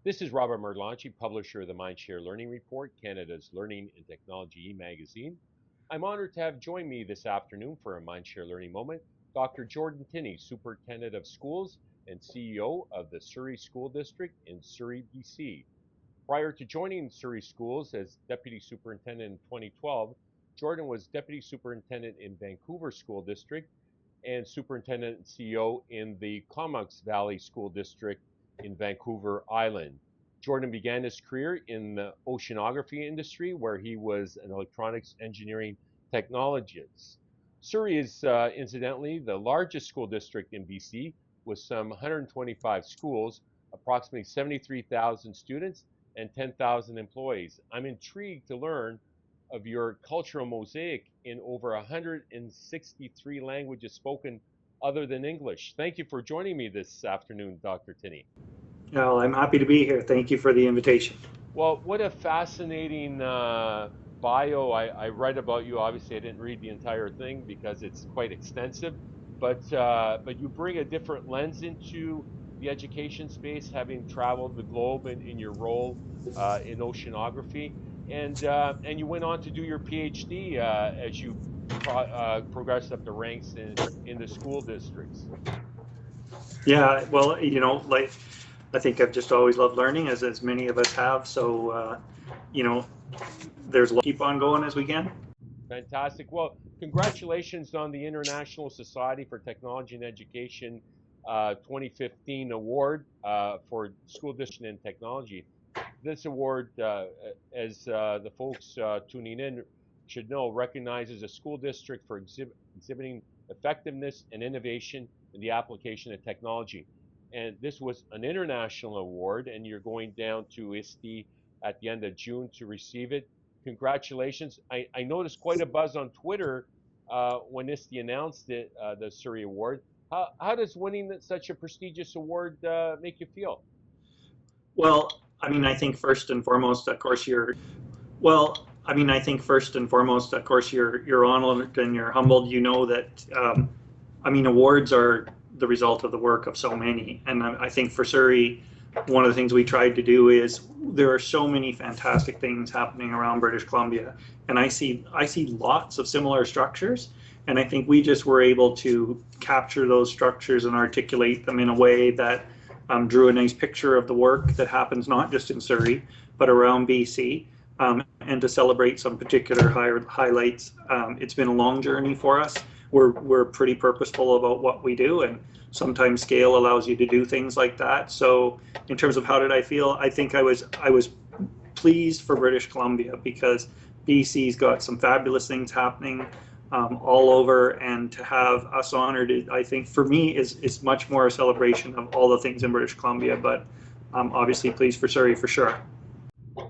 This is Robert Merlanchi, publisher of the MindShare Learning Report, Canada's learning and technology e-magazine. I'm honored to have joined me this afternoon for a MindShare Learning Moment, Dr. Jordan Tinney, Superintendent of Schools and CEO of the Surrey School District in Surrey, BC. Prior to joining Surrey Schools as Deputy Superintendent in 2012, Jordan was Deputy Superintendent in Vancouver School District and Superintendent and CEO in the Comox Valley School District in Vancouver Island. Jordan began his career in the oceanography industry, where he was an electronics engineering technologist. Surrey is incidentally the largest school district in BC, with some 125 schools, approximately 73,000 students, and 10,000 employees. I'm intrigued to learn of your cultural mosaic in over 163 languages spoken other than English. Thank you for joining me this afternoon, Dr. Tinney. Well, I'm happy to be here. Thank you for the invitation. Well, what a fascinating bio. I read about you. Obviously, I didn't read the entire thing because it's quite extensive, but you bring a different lens into the education space, having traveled the globe in your role in oceanography. And you went on to do your PhD as you progressed up the ranks in the school districts. Yeah, well, like I think I've just always loved learning, as many of us have. So, there's keep on going as we can. Fantastic. Well, congratulations on the International Society for Technology and Education 2015 award for school district and technology. This award, as the folks tuning in should know, recognizes a school district for exhibiting effectiveness and innovation in the application of technology. And this was an international award, and you're going down to ISTE at the end of June to receive it. Congratulations. I noticed quite a buzz on Twitter when ISTE announced it, the Surrey Award. How does winning such a prestigious award make you feel? Well, I think first and foremost, of course, you're honored and you're humbled. You know that, awards are the result of the work of so many. And I think for Surrey, one of the things we tried to do is there are so many fantastic things happening around British Columbia. And I see lots of similar structures. And I think we just were able to capture those structures and articulate them in a way that drew a nice picture of the work that happens not just in Surrey, but around BC, and to celebrate some particular highlights. It's been a long journey for us. We're pretty purposeful about what we do, and sometimes scale allows you to do things like that. So in terms of how did I feel, I think I was pleased for British Columbia, because BC's got some fabulous things happening all over, and to have us honored, I think for me is much more a celebration of all the things in British Columbia, but I'm obviously pleased for Surrey for sure.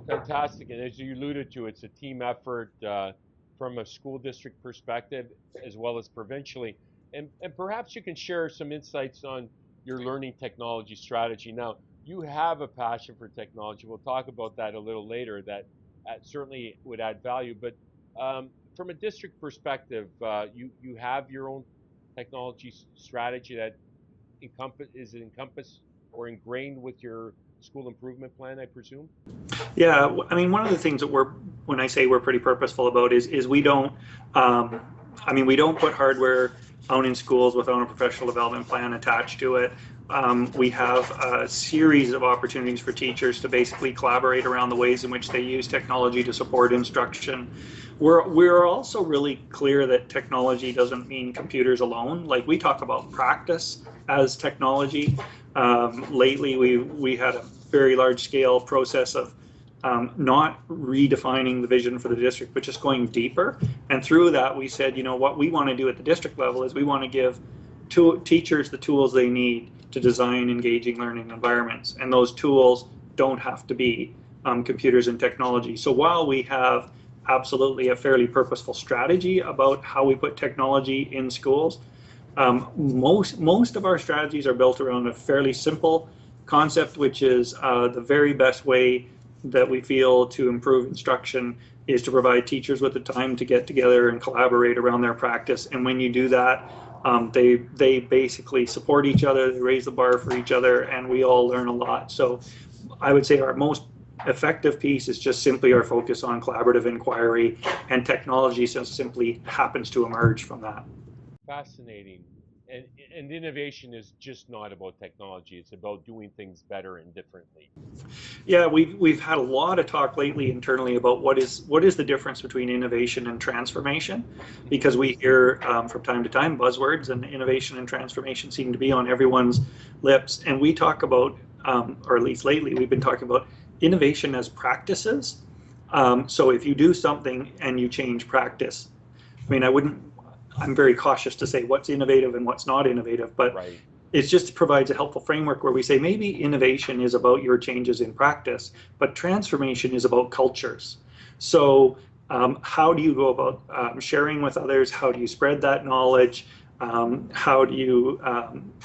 Fantastic. And as you alluded to, it's a team effort from a school district perspective as well as provincially. And perhaps you can share some insights on your learning technology strategy. Now, you have a passion for technology. We'll talk about that a little later. That certainly would add value. But from a district perspective, you have your own technology strategy that is encompassed or ingrained with your school improvement plan, I presume? Yeah, one of the things that when I say we're pretty purposeful about is we don't, we don't put hardware out in schools without a professional development plan attached to it. We have a series of opportunities for teachers to basically collaborate around the ways in which they use technology to support instruction. We're also really clear that technology doesn't mean computers alone. Like, we talk about practice as technology. Lately, we had a very large scale process of not redefining the vision for the district, but just going deeper. And through that, we said, what we want to do at the district level is we want to give teachers the tools they need to design engaging learning environments. And those tools don't have to be computers and technology. So while we have absolutely a fairly purposeful strategy about how we put technology in schools, most of our strategies are built around a fairly simple concept, which is the very best way that we feel to improve instruction is to provide teachers with the time to get together and collaborate around their practice. And when you do that, they basically support each other, they raise the bar for each other, and we all learn a lot. So I would say our most effective piece is just simply our focus on collaborative inquiry, and technology just simply happens to emerge from that. Fascinating. And and innovation is just not about technology. It's about doing things better and differently. Yeah, we've had a lot of talk lately internally about what is the difference between innovation and transformation, Hmm. because we hear from time to time buzzwords, and innovation and transformation seem to be on everyone's lips. And we talk about, or at least lately, we've been talking about innovation as practices. So if you do something and you change practice, I mean, I'm very cautious to say what's innovative and what's not innovative, but Right. it just provides a helpful framework where we say maybe innovation is about your changes in practice, but transformation is about cultures. So how do you go about sharing with others? How do you spread that knowledge? How do you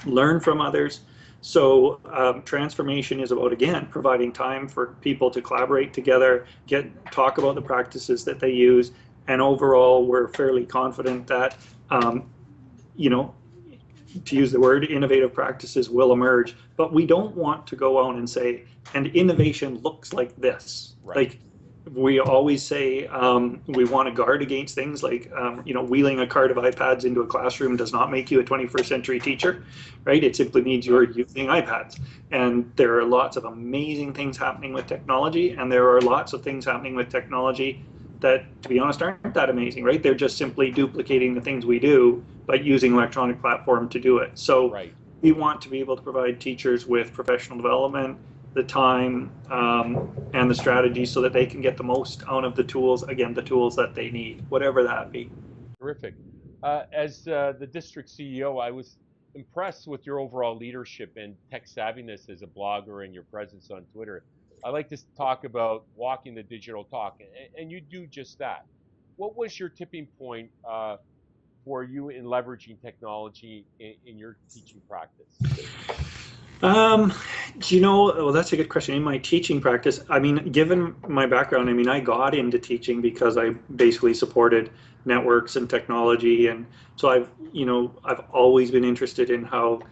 learn from others? So transformation is about, again, providing time for people to collaborate together, talk about the practices that they use, and overall, we're fairly confident that, you know, to use the word, innovative practices will emerge. But we don't want to go out and say, and innovation looks like this. Right. Like we always say, we want to guard against things like, wheeling a cart of iPads into a classroom does not make you a 21st century teacher, right? It simply means Yeah. you're using iPads. And there are lots of amazing things happening with technology, and there are lots of things happening with technology that, to be honest, aren't that amazing, right? They're just simply duplicating the things we do, but using electronic platform to do it. So Right. we want to be able to provide teachers with professional development, the time, and the strategy so that they can get the most out of the tools, again, the tools that they need, whatever that be. Terrific. As the district CEO, I was impressed with your overall leadership and tech savviness as a blogger and your presence on Twitter. I like to talk about walking the digital talk, and you do just that. What was your tipping point for you in leveraging technology in your teaching practice? Um, well, that's a good question. In my teaching practice, I mean, given my background, I mean, I got into teaching because I basically supported networks and technology. And so I've always been interested in how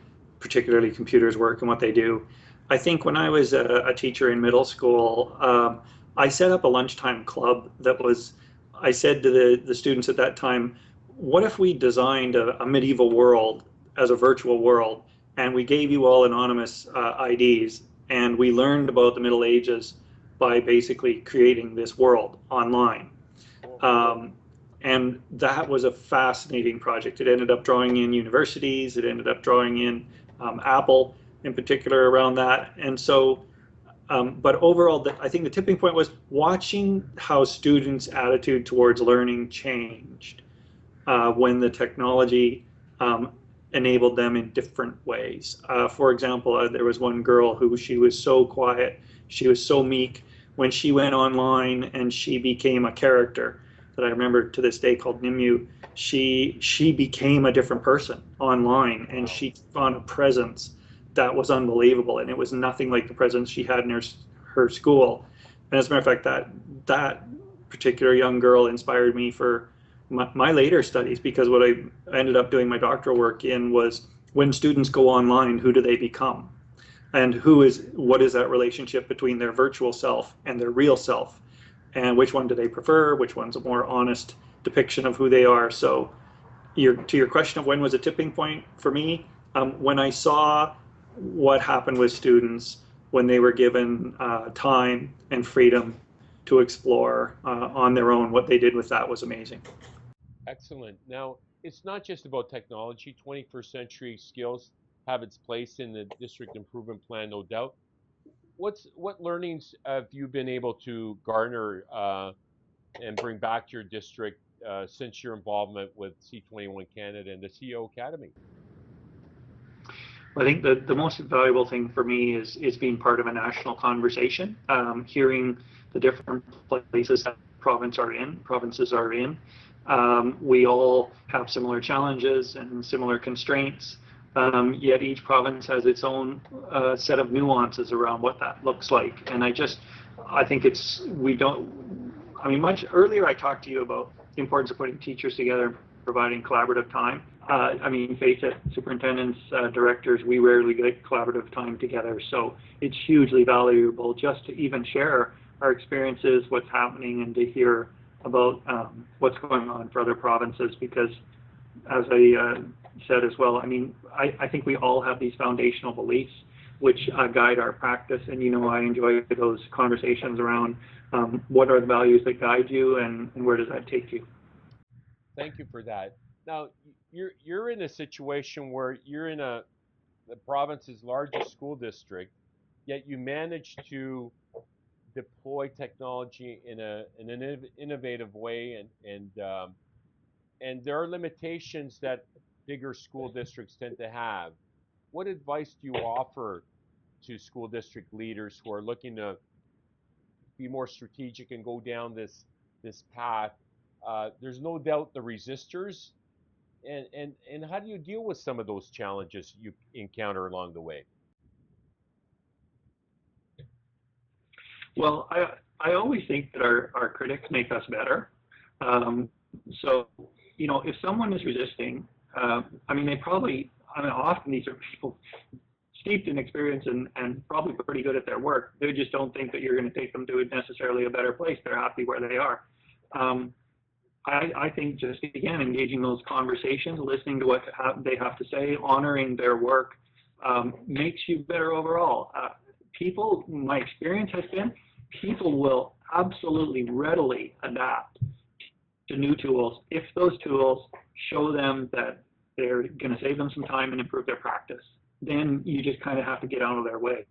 particularly computers work and what they do. I think when I was a teacher in middle school, I set up a lunchtime club I said to the students at that time, what if we designed a medieval world as a virtual world, and we gave you all anonymous IDs, and we learned about the Middle Ages by basically creating this world online. Cool. Um, and that was a fascinating project. It ended up drawing in universities. It ended up drawing in Apple in particular around that. And so, but overall, I think the tipping point was watching how students' attitude towards learning changed when the technology um, enabled them in different ways. For example, there was one girl who she was so quiet, she was so meek. When she went online and she became a character that I remember to this day called Nimue, she became a different person online, and Wow. she took on a presence that was unbelievable, and it was nothing like the presence she had in her school. And as a matter of fact, that particular young girl inspired me for my later studies, because what I ended up doing my doctoral work in was, when students go online, who do they become? And what is that relationship between their virtual self and their real self? And which one do they prefer? Which one's a more honest depiction of who they are? So to your question of when was a tipping point for me, when I saw what happened with students when they were given time and freedom to explore on their own, what they did with that was amazing. Excellent. Now, it's not just about technology. 21st century skills have its place in the district improvement plan, no doubt. What learnings have you been able to garner and bring back to your district since your involvement with C21 Canada and the CEO Academy? I think the most valuable thing for me is being part of a national conversation, hearing the different places that provinces are in. We all have similar challenges and similar constraints, yet each province has its own set of nuances around what that looks like. And I think we don't, I mean, much earlier I talked to you about the importance of putting teachers together and providing collaborative time. I mean, face it, superintendents, directors, we rarely get collaborative time together. So it's hugely valuable just to even share our experiences, what's happening, and to hear about what's going on for other provinces. Because as I said as well, I mean, I think we all have these foundational beliefs which guide our practice. And, you know, I enjoy those conversations around what are the values that guide you, and where does that take you? Thank you for that. Now, you're in a situation where you're in the province's largest school district, yet you manage to deploy technology in an innovative way, and there are limitations that bigger school districts tend to have. What advice do you offer to school district leaders who are looking to be more strategic and go down this path? There's no doubt the resistors, and how do you deal with some of those challenges you encounter along the way? Well, I always think that our critics make us better. Um, so, you know, if someone is resisting, I mean, I mean, often these are people steeped in experience and probably pretty good at their work. They just don't think that you're going to take them to necessarily a better place. They're happy where they are. Um, I think just, again, engaging those conversations, listening to what they have to say, honoring their work, makes you better overall. People, my experience has been, people will absolutely readily adapt to new tools if those tools show them that they're going to save them some time and improve their practice. Then you just kind of have to get out of their way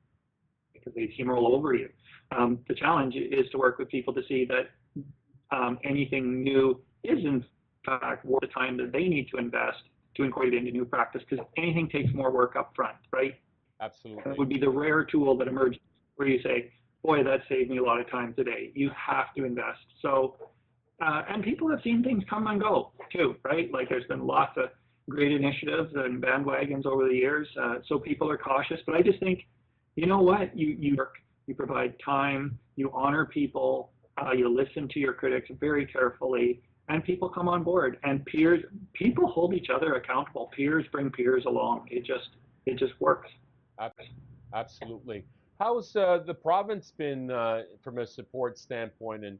because they steamroll over you. The challenge is to work with people to see that anything new is in fact worth the time that they need to invest to incorporate it into new practice, because anything takes more work up front, right? Absolutely. It would be the rare tool that emerges where you say, boy, that saved me a lot of time today. You have to invest. So, and people have seen things come and go too, right? Like there's been lots of great initiatives and bandwagons over the years. So people are cautious, but I just think, you know what? You work, you provide time, you honor people, you listen to your critics very carefully, and people come on board. And people hold each other accountable. Peers bring peers along. It just works. Absolutely. How's the province been from a support standpoint and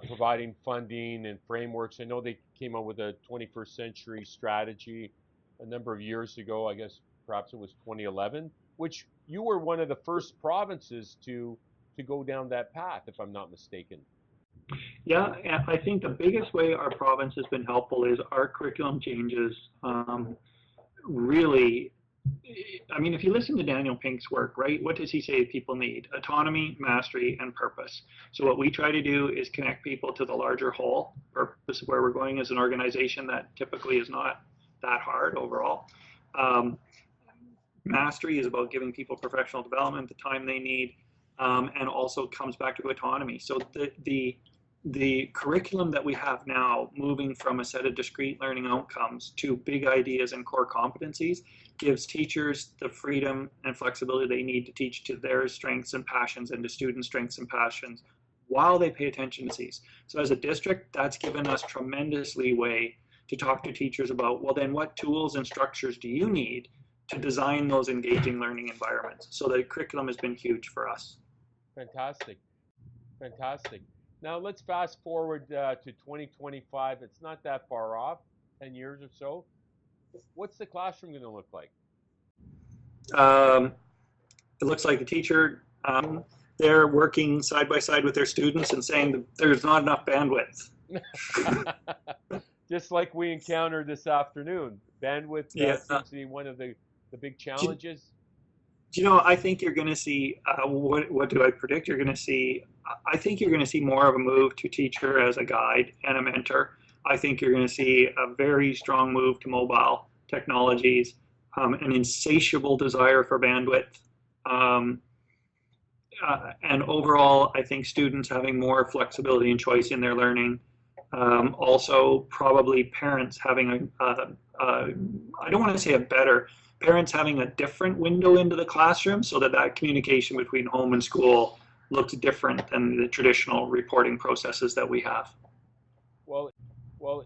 providing funding and frameworks? I know they came out with a 21st century strategy a number of years ago. I guess perhaps it was 2011, which you were one of the first provinces to go down that path, if I'm not mistaken. Yeah, and I think the biggest way our province has been helpful is our curriculum changes. Really, I mean, if you listen to Daniel Pink's work, right, what does he say people need? Autonomy, mastery, and purpose. So what we try to do is connect people to the larger whole purpose of where we're going as an organization that typically is not that hard overall. Mastery is about giving people professional development, the time they need, and also comes back to autonomy. So the curriculum that we have now, moving from a set of discrete learning outcomes to big ideas and core competencies, gives teachers the freedom and flexibility they need to teach to their strengths and passions and to students' strengths and passions while they pay attention to these. So as a district, that's given us tremendous leeway to talk to teachers about, well, then what tools and structures do you need to design those engaging learning environments? So the curriculum has been huge for us. Fantastic. Fantastic. Now let's fast forward to 2025. It's not that far off, 10 years or so. What's the classroom going to look like? It looks like the teacher, they're working side by side with their students and saying that there's not enough bandwidth. Just like we encountered this afternoon. Bandwidth seems to be one of the big challenges. You know, I think you're going to see, what do I predict? I think you're going to see more of a move to teacher as a guide and a mentor. I think you're going to see a very strong move to mobile technologies, an insatiable desire for bandwidth. And overall, I think students having more flexibility and choice in their learning. Also, probably parents having I don't want to say parents having a different window into the classroom so that communication between home and school looks different than the traditional reporting processes that we have. Well, Well,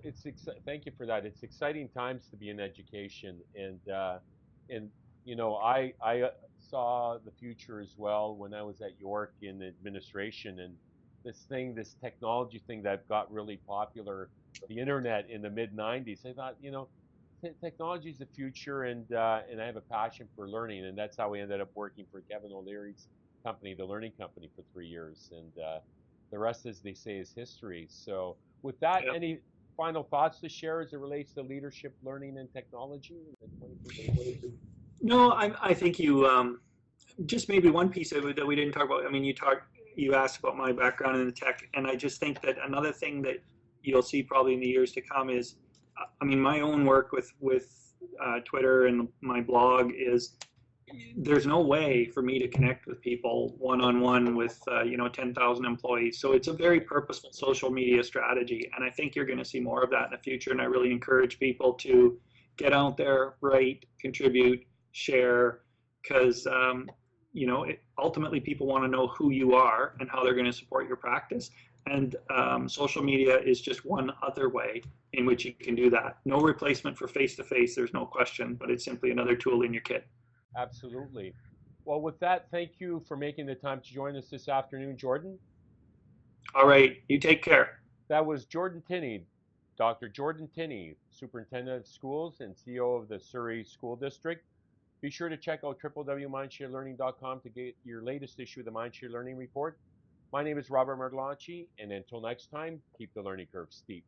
thank you for that. It's exciting times to be in education, and I saw the future as well when I was at York in administration, and this technology thing that got really popular, the internet in the mid '90s. I thought, technology is the future, and I have a passion for learning, and that's how we ended up working for Kevin O'Leary's company, the Learning Company, for 3 years, and the rest, as they say, is history. So, with that, Yeah. any final thoughts to share as it relates to leadership, learning, and technology in the 21st century? No, I think you just maybe one piece of it that we didn't talk about. I mean, you asked about my background in the tech, and I just think that another thing that you'll see probably in the years to come is, I mean, my own work with Twitter and my blog is there's no way for me to connect with people one on one with 10,000 employees. So it's a very purposeful social media strategy, and I think you're going to see more of that in the future. And I really encourage people to get out there, write, contribute, share, because ultimately people want to know who you are and how they're going to support your practice. And social media is just one other way in which you can do that. No replacement for face to face, there's no question, but it's simply another tool in your kit. Absolutely. Well, with that, thank you for making the time to join us this afternoon, Jordan. All right, you take care. That was Jordan Tinney, Dr. Jordan Tinney, Superintendent of Schools and CEO of the Surrey School District. Be sure to check out www.mindsharelearning.com to get your latest issue of the MindShare Learning Report. My name is Robert Martelacci, and until next time, keep the learning curve steep.